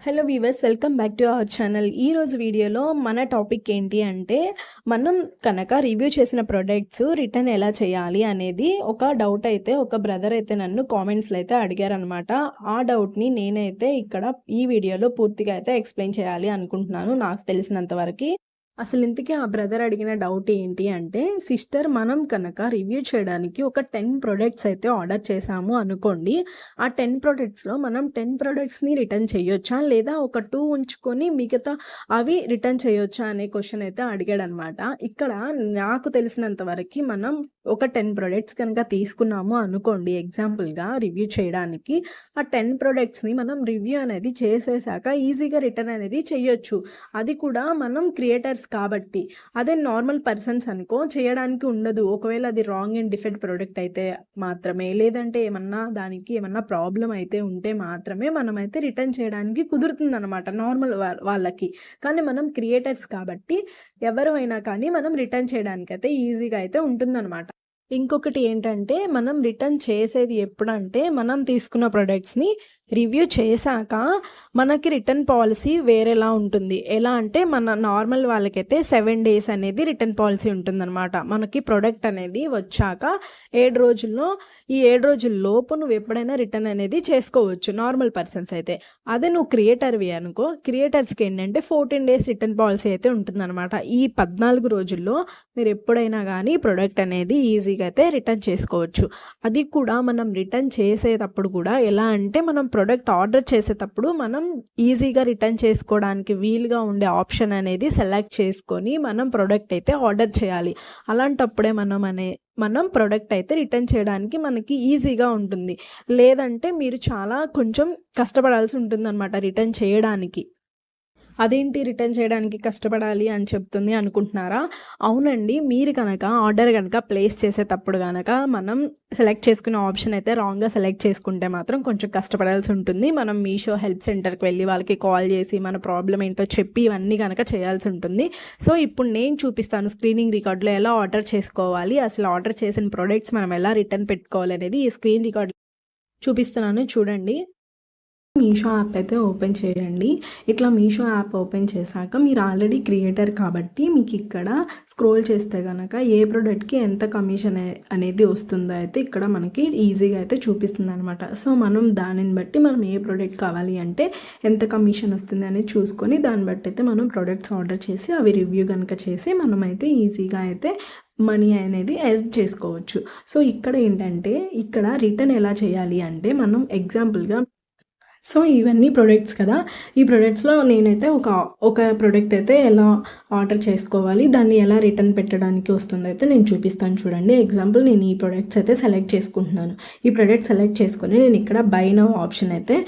Hello weavers, welcome back to our channel. ఈరోజు వీడియోలో మన టాపిక్ ఏంటి అంటే, మనం కనుక రివ్యూ చేసిన ప్రొడక్ట్స్ రిటర్న్ ఎలా చేయాలి అనేది ఒక డౌట్ అయితే ఒక బ్రదర్ అయితే నన్ను కామెంట్స్లో అయితే అడిగారనమాట. ఆ డౌట్ని నేనైతే ఇక్కడ ఈ వీడియోలో పూర్తిగా అయితే ఎక్స్ప్లెయిన్ చేయాలి అనుకుంటున్నాను నాకు తెలిసినంత వరకు. అసలు ఇంతకీ ఆ బ్రదర్ అడిగిన డౌట్ ఏంటి అంటే, సిస్టర్ మనం కనుక రివ్యూ చేయడానికి ఒక 10 ప్రొడక్ట్స్ అయితే ఆర్డర్ చేసాము అనుకోండి. ఆ 10 ప్రొడక్ట్స్లో మనం 10 ప్రొడక్ట్స్ని రిటర్న్ చేయొచ్చా, లేదా ఒక 2 ఉంచుకొని మిగతా అవి రిటర్న్ చేయొచ్చా అనే క్వశ్చన్ అయితే అడిగాడనమాట. ఇక్కడ నాకు తెలిసినంత వరకు మనం ఒక 10 ప్రొడక్ట్స్ కనుక తీసుకున్నాము అనుకోండి ఎగ్జాంపుల్గా రివ్యూ చేయడానికి, ఆ 10 ప్రొడక్ట్స్ని మనం రివ్యూ అనేది చేసేసాక ఈజీగా రిటర్న్ అనేది చేయొచ్చు. అది కూడా మనం క్రియేటర్స్ కాబట్టి. అదే నార్మల్ పర్సన్స్ అనుకో చేయడానికి ఉండదు. ఒకవేళ అది రాంగ్ అండ్ డిఫెక్ట్ ప్రోడక్ట్ అయితే మాత్రమే, లేదంటే దానికి ఏమన్నా ప్రాబ్లం అయితే ఉంటే మాత్రమే మనమైతే రిటర్న్ చేయడానికి కుదురుతుందన్నమాట నార్మల్ వాళ్ళకి. కానీ మనం క్రియేటర్స్ కాబట్టి ఎవరు అయినా కానీ మనం రిటర్న్ చేయడానికైతే ఈజీగా అయితే ఉంటుందన్నమాట. ఇంకొకటి ఏంటంటే, మనం రిటర్న్ చేసేది ఎప్పుడంటే, మనం తీసుకున్న ప్రొడక్ట్స్ని రివ్యూ చేశాక మనకి రిటర్న్ పాలసీ వేరేలా ఉంటుంది. ఎలా అంటే, మన నార్మల్ వాళ్ళకైతే 7 days అనేది రిటర్న్ పాలసీ ఉంటుందన్నమాట. మనకి ప్రొడక్ట్ అనేది వచ్చాక 7 రోజుల్లో ఈ 7 రోజుల్లోపు నువ్వు ఎప్పుడైనా రిటర్న్ అనేది చేసుకోవచ్చు నార్మల్ పర్సన్స్ అయితే. అదే నువ్వు క్రియేటర్వి అనుకో, క్రియేటర్స్కి ఏంటంటే 14 days రిటర్న్ పాలసీ అయితే ఉంటుందన్నమాట. ఈ 14 రోజుల్లో మీరు ఎప్పుడైనా కానీ ప్రొడక్ట్ అనేది ఈజీగా అయితే రిటర్న్ చేసుకోవచ్చు. అది కూడా మనం రిటర్న్ చేసేటప్పుడు కూడా ఎలా అంటే, మనం ప్రొడక్ట్ ఆర్డర్ చేసేటప్పుడు మనం ఈజీగా రిటర్న్ చేసుకోవడానికి వీలుగా ఉండే ఆప్షన్ అనేది సెలెక్ట్ చేసుకొని మనం ప్రొడక్ట్ అయితే ఆర్డర్ చేయాలి. అలాంటప్పుడే మనం ప్రొడక్ట్ అయితే రిటర్న్ చేయడానికి మనకి ఈజీగా ఉంటుంది. లేదంటే మీరు చాలా కొంచెం కష్టపడాల్సి ఉంటుందన్నమాట రిటర్న్ చేయడానికి. అదేంటి రిటర్న్ చేయడానికి కష్టపడాలి అని చెప్తుంది అనుకుంటున్నారా? అవునండి, మీరు కనుక ఆర్డర్ కనుక ప్లేస్ చేసేటప్పుడు కనుక మనం సెలెక్ట్ చేసుకునే ఆప్షన్ అయితే రాంగ్గా సెలెక్ట్ చేసుకుంటే మాత్రం కొంచెం కష్టపడాల్సి ఉంటుంది. మనం మీషో హెల్ప్ సెంటర్కి వెళ్ళి వాళ్ళకి కాల్ చేసి మన ప్రాబ్లం ఏంటో చెప్పి ఇవన్నీ కనుక చేయాల్సి ఉంటుంది. సో ఇప్పుడు నేను చూపిస్తాను స్క్రీనింగ్ రికార్డులో ఎలా ఆర్డర్ చేసుకోవాలి, అసలు ఆర్డర్ చేసిన ప్రొడక్ట్స్ మనం ఎలా రిటర్న్ పెట్టుకోవాలి అనేది ఈ స్క్రీన్ రికార్డ్ చూపిస్తున్నాను చూడండి. మీషో యాప్ అయితే ఓపెన్ చేయండి. ఇట్లా మీషో యాప్ ఓపెన్ చేశాక మీరు ఆల్రెడీ క్రియేటర్ కాబట్టి మీకు ఇక్కడ స్క్రోల్ చేస్తే కనుక ఏ ప్రోడక్ట్కి ఎంత కమిషన్ అనేది వస్తుందో అయితే ఇక్కడ మనకి ఈజీగా అయితే చూపిస్తుంది అనమాట. సో మనం దానిని బట్టి మనం ఏ ప్రోడక్ట్ కావాలి అంటే ఎంత కమిషన్ వస్తుంది అనేది చూసుకొని దాన్ని బట్టి అయితే మనం ప్రోడక్ట్స్ ఆర్డర్ చేసి అవి రివ్యూ కనుక చేసి మనమైతే ఈజీగా అయితే మనీ అనేది ఎర్న్ చేసుకోవచ్చు. సో ఇక్కడ ఏంటంటే, ఇక్కడ రిటర్న్ ఎలా చేయాలి అంటే, మనం ఎగ్జాంపుల్గా సో ఇవన్నీ ప్రొడక్ట్స్ కదా, ఈ ప్రొడక్ట్స్లో నేనైతే ఒక ప్రోడక్ట్ అయితే ఎలా ఆర్డర్ చేసుకోవాలి, దాన్ని ఎలా రిటర్న్ పెట్టడానికి వస్తుంది అయితే నేను చూపిస్తాను చూడండి. ఎగ్జాంపుల్ నేను ఈ ప్రొడక్ట్స్ అయితే సెలెక్ట్ చేసుకుంటున్నాను. ఈ ప్రొడక్ట్ సెలెక్ట్ చేసుకొని నేను ఇక్కడ బై నౌ ఆప్షన్ అయితే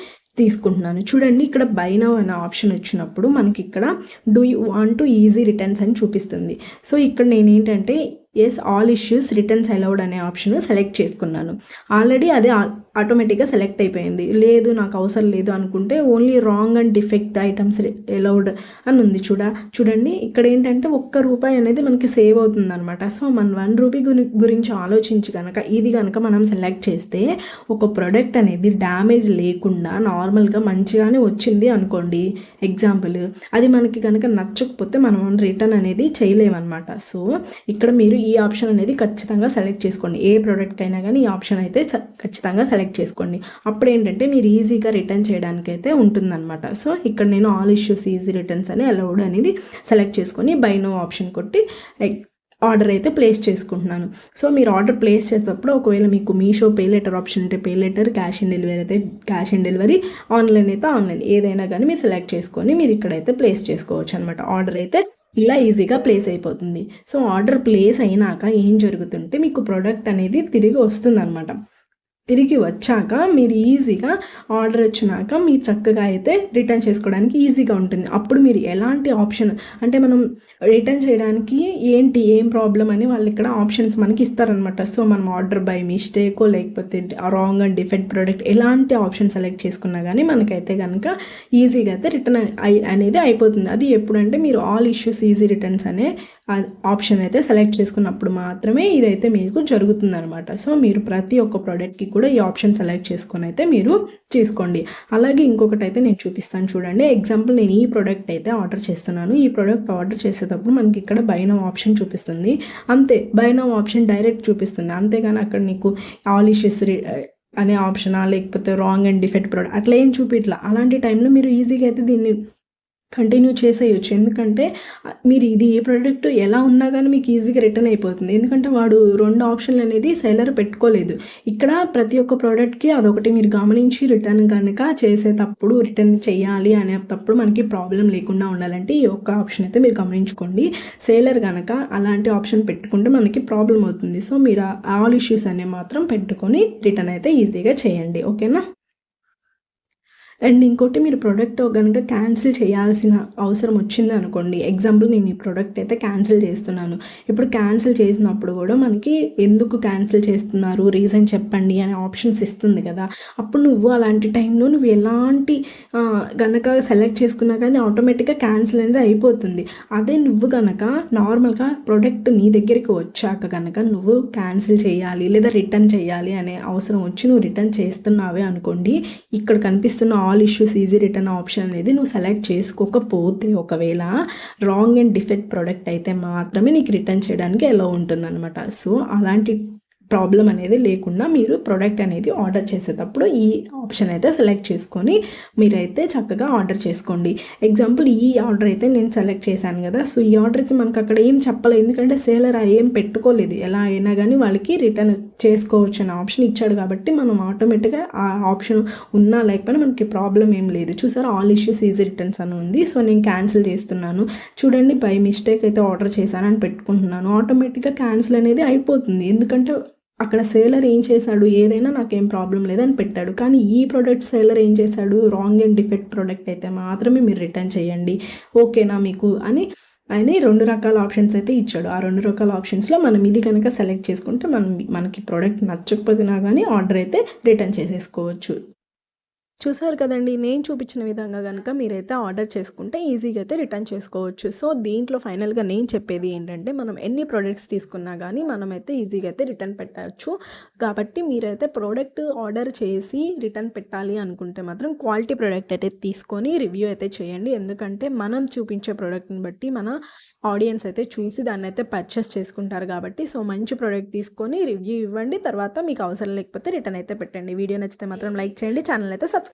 తీసుకుంటున్నాను. చూడండి, ఇక్కడ బై నౌ అనే ఆప్షన్ వచ్చినప్పుడు మనకి ఇక్కడ do you want to easy returns అని చూపిస్తుంది. సో ఇక్కడ నేనేంటంటే yes all issues returns allowed అనే ఆప్షన్ సెలెక్ట్ చేసుకున్నాను. ఆల్రెడీ అదే ఆటోమేటిక్గా సెలెక్ట్ అయిపోయింది. లేదు నాకు అవసరం లేదు అనుకుంటే only wrong and defect items allowed అని ఉంది. చూడండి ఇక్కడ ఏంటంటే ₹1 అనేది మనకి సేవ్ అవుతుంది అనమాట. సో మన ₹1 గురించి ఆలోచించి కనుక ఇది కనుక మనం సెలెక్ట్ చేస్తే ఒక ప్రోడక్ట్ అనేది డ్యామేజ్ లేకుండా నార్మల్గా మంచిగానే వచ్చింది అనుకోండి ఎగ్జాంపుల్, అది మనకి కనుక నచ్చకపోతే మనం రిటర్న్ అనేది చేయలేమన్నమాట. సో ఇక్కడ మీరు ఈ ఆప్షన్ అనేది ఖచ్చితంగా సెలెక్ట్ చేసుకోండి. ఏ ప్రోడక్ట్ అయినా కానీ ఈ ఆప్షన్ అయితే ఖచ్చితంగా సెలెక్ట్ చేసుకోండి. అప్పుడు ఏంటంటే మీరు ఈజీగా రిటర్న్ చేయడానికి అయితే ఉంటుందన్నమాట. సో ఇక్కడ నేను ఆల్ ఇష్యూస్ ఈజీ రిటర్న్స్ అని అలౌడ్ అనేది సెలెక్ట్ చేసుకొని బై నో ఆప్షన్ కొట్టి ఆర్డర్ అయితే ప్లేస్ చేసుకుంటున్నాను. సో మీరు ఆర్డర్ ప్లేస్ చేసేటప్పుడు ఒకవేళ మీకు మీషో పే లెటర్ ఆప్షన్ ఉంటే pay letter, cash on delivery అయితే క్యాష్ ఆన్ డెలివరీ, ఆన్లైన్ అయితే ఆన్లైన్, ఏదైనా కానీ మీరు సెలెక్ట్ చేసుకొని మీరు ఇక్కడైతే ప్లేస్ చేసుకోవచ్చు అనమాట. ఆర్డర్ అయితే ఇలా ఈజీగా ప్లేస్ అయిపోతుంది. సో ఆర్డర్ ప్లేస్ అయినాక ఏం జరుగుతుంటే మీకు ప్రోడక్ట్ అనేది తిరిగి వస్తుంది అనమాట. తిరిగి వచ్చాక మీరు ఈజీగా ఆర్డర్ వచ్చినాక మీరు చక్కగా అయితే రిటర్న్ చేసుకోవడానికి ఈజీగా ఉంటుంది. అప్పుడు మీరు ఎలాంటి ఆప్షన్ అంటే మనం రిటర్న్ చేయడానికి ఏం ప్రాబ్లం అని వాళ్ళు ఇక్కడ ఆప్షన్స్ మనకి ఇస్తారనమాట. సో మనం ఆర్డర్ బై మిస్టేకో లేకపోతే రాంగ్ అండ్ డిఫెక్ట్ ప్రోడక్ట్ ఎలాంటి ఆప్షన్ సెలెక్ట్ చేసుకున్నా కానీ మనకైతే కనుక ఈజీగా అయితే రిటర్న్ అనేది అయిపోతుంది. అది ఎప్పుడంటే మీరు ఆల్ ఇష్యూస్ ఈజీ రిటర్న్స్ అనే ఆప్షన్ అయితే సెలెక్ట్ చేసుకున్నప్పుడు మాత్రమే ఇదైతే మీకు జరుగుతుంది అనమాట. సో మీరు ప్రతి ఒక్క ప్రోడక్ట్కి కూడా ఈ ఆప్షన్ సెలెక్ట్ చేసుకొని అయితే మీరు తీసుకోండి. అలాగే ఇంకొకటైతే నేను చూపిస్తాను చూడండి. ఎగ్జాంపుల్ నేను ఈ ప్రోడక్ట్ అయితే ఆర్డర్ చేస్తున్నాను. ఈ ప్రోడక్ట్ ఆర్డర్ చేసేటప్పుడు మనకి ఇక్కడ బై నౌ ఆప్షన్ చూపిస్తుంది. అంతే, బై నౌ ఆప్షన్ డైరెక్ట్ చూపిస్తుంది. అంతేగాని అక్కడ నీకు ఆల్ ఇష్యూస్ అనే ఆప్షనా, లేకపోతే రాంగ్ అండ్ డిఫెక్ట్ ప్రోడక్ట్ అట్లా ఏం చూపిట్లా. అలాంటి టైంలో మీరు ఈజీగా అయితే దీన్ని కంటిన్యూ చేసేయచ్చు. ఎందుకంటే మీరు ఇది ఏ ప్రోడక్ట్ ఎలా ఉన్నా కానీ మీకు ఈజీగా రిటర్న్ అయిపోతుంది. ఎందుకంటే వాడు 2 ఆప్షన్లు అనేది సెల్లర్ పెట్టుకోలేదు. ఇక్కడ ప్రతి ఒక్క ప్రోడక్ట్కి అదొకటి మీరు గమనించి రిటర్న్ కనుక చేసేటప్పుడు, రిటర్న్ చేయాలి అనేటప్పుడు మనకి ప్రాబ్లం లేకుండా ఉండాలంటే ఈ ఒక్క ఆప్షన్ అయితే మీరు గమనించుకోండి. సేలర్ కనుక అలాంటి ఆప్షన్ పెట్టుకుంటే మనకి ప్రాబ్లం అవుతుంది. సో మీరు ఆల్ ఇష్యూస్ అనేవి మాత్రం పెట్టుకొని రిటర్న్ అయితే ఈజీగా చేయండి. ఓకేనా? అండ్ ఇంకోటి, మీరు ప్రోడక్ట్ కనుక క్యాన్సిల్ చేయాల్సిన అవసరం వచ్చింది అనుకోండి. ఎగ్జాంపుల్ నేను ఈ ప్రోడక్ట్ అయితే క్యాన్సిల్ చేస్తున్నాను. ఇప్పుడు క్యాన్సిల్ చేసినప్పుడు కూడా మనకి ఎందుకు క్యాన్సిల్ చేస్తున్నారు, రీజన్ చెప్పండి అనే ఆప్షన్స్ ఇస్తుంది కదా. అప్పుడు నువ్వు అలాంటి టైంలో నువ్వు ఎలాంటి కనుక సెలెక్ట్ చేసుకున్నా కానీ ఆటోమేటిక్గా క్యాన్సిల్ అనేది అయిపోతుంది. అదే నువ్వు కనుక నార్మల్గా ప్రోడక్ట్ నీ దగ్గరికి వచ్చాక కనుక నువ్వు క్యాన్సిల్ చేయాలి లేదా రిటర్న్ చేయాలి అనే అవసరం వచ్చి నువ్వు రిటర్న్ చేస్తున్నావే అనుకోండి, ఇక్కడ కనిపిస్తున్న all issues easy return option అనేది నువ్వు సెలెక్ట్ చేసుకోకపోతే, ఒకవేళ రాంగ్ అండ్ డిఫెక్ట్ ప్రోడక్ట్ అయితే మాత్రమే నీకు రిటర్న్ చేయడానికి ఎలా ఉంటుందన్నమాట. సో అలాంటి ప్రాబ్లం అనేది లేకుండా మీరు ప్రోడక్ట్ అనేది ఆర్డర్ చేసేటప్పుడు ఈ ఆప్షన్ అయితే సెలెక్ట్ చేసుకొని మీరైతే చక్కగా ఆర్డర్ చేసుకోండి. ఎగ్జాంపుల్ ఈ ఆర్డర్ అయితే నేను సెలెక్ట్ చేశాను కదా. సో ఈ ఆర్డర్కి మనకు అక్కడ ఏం చెప్పలేదు, ఎందుకంటే సేలర్ ఏం పెట్టుకోలేదు. ఎలా అయినా కానీ వాళ్ళకి రిటర్న్ చేసుకోవచ్చు అనే ఆప్షన్ ఇచ్చాడు కాబట్టి మనం ఆటోమేటిక్గా ఆ ఆప్షన్ ఉన్నా లేకపోయినా మనకి ప్రాబ్లం ఏం లేదు. చూసారా, ఆల్ ఇష్యూస్ ఈజీ రిటర్న్స్ అని ఉంది. సో నేను క్యాన్సిల్ చేస్తున్నాను. చూడండి, బై మిస్టేక్ అయితే ఆర్డర్ చేశానని పెట్టుకుంటున్నాను. ఆటోమేటిక్గా క్యాన్సిల్ అనేది అయిపోతుంది. ఎందుకంటే అక్కడ సేలర్ ఏం చేశాడు, ఏదైనా నాకేం ప్రాబ్లం లేదని పెట్టాడు. కానీ ఈ ప్రోడక్ట్ సేలర్ ఏం చేశాడు, రాంగ్ అండ్ డిఫెక్ట్ ప్రోడక్ట్ అయితే మాత్రమే మీరు రిటర్న్ చేయండి, ఓకేనా మీకు అని ఆయన 2 రకాల ఆప్షన్స్ అయితే ఇచ్చాడు. ఆ 2 రకాల ఆప్షన్స్లో మనం ఇది కనుక సెలెక్ట్ చేసుకుంటే మనకి ప్రోడక్ట్ నచ్చకపోయినా కానీ ఆర్డర్ అయితే రిటర్న్ చేసేసుకోవచ్చు. చూసారు కదండి, నేను చూపించిన విధంగా కనుక మీరైతే ఆర్డర్ చేసుకుంటే ఈజీగా అయితే రిటర్న్ చేసుకోవచ్చు. సో దీంట్లో ఫైనల్గా నేను చెప్పేది ఏంటంటే, మనం ఎన్ని ప్రోడక్ట్స్ తీసుకున్నా కానీ మనమైతే ఈజీగా అయితే రిటర్న్ పెట్టచ్చు. కాబట్టి మీరైతే ప్రోడక్ట్ ఆర్డర్ చేసి రిటర్న్ పెట్టాలి అనుకుంటే మాత్రం క్వాలిటీ ప్రోడక్ట్ అయితే తీసుకొని రివ్యూ అయితే చేయండి. ఎందుకంటే మనం చూపించే ప్రోడక్ట్ని బట్టి మన ఆడియన్స్ అయితే చూసి దాన్ని అయితే పర్చేస్ చేసుకుంటారు కాబట్టి, సో మంచి ప్రోడక్ట్ తీసుకొని రివ్యూ ఇవ్వండి. తర్వాత మీకు అవసరం లేకపోతే రిటర్న్ అయితే పెట్టండి. వీడియో నచ్చితే మాత్రం లైక్ చేయండి, ఛానల్ అయితే సబ్స్క్రైబ్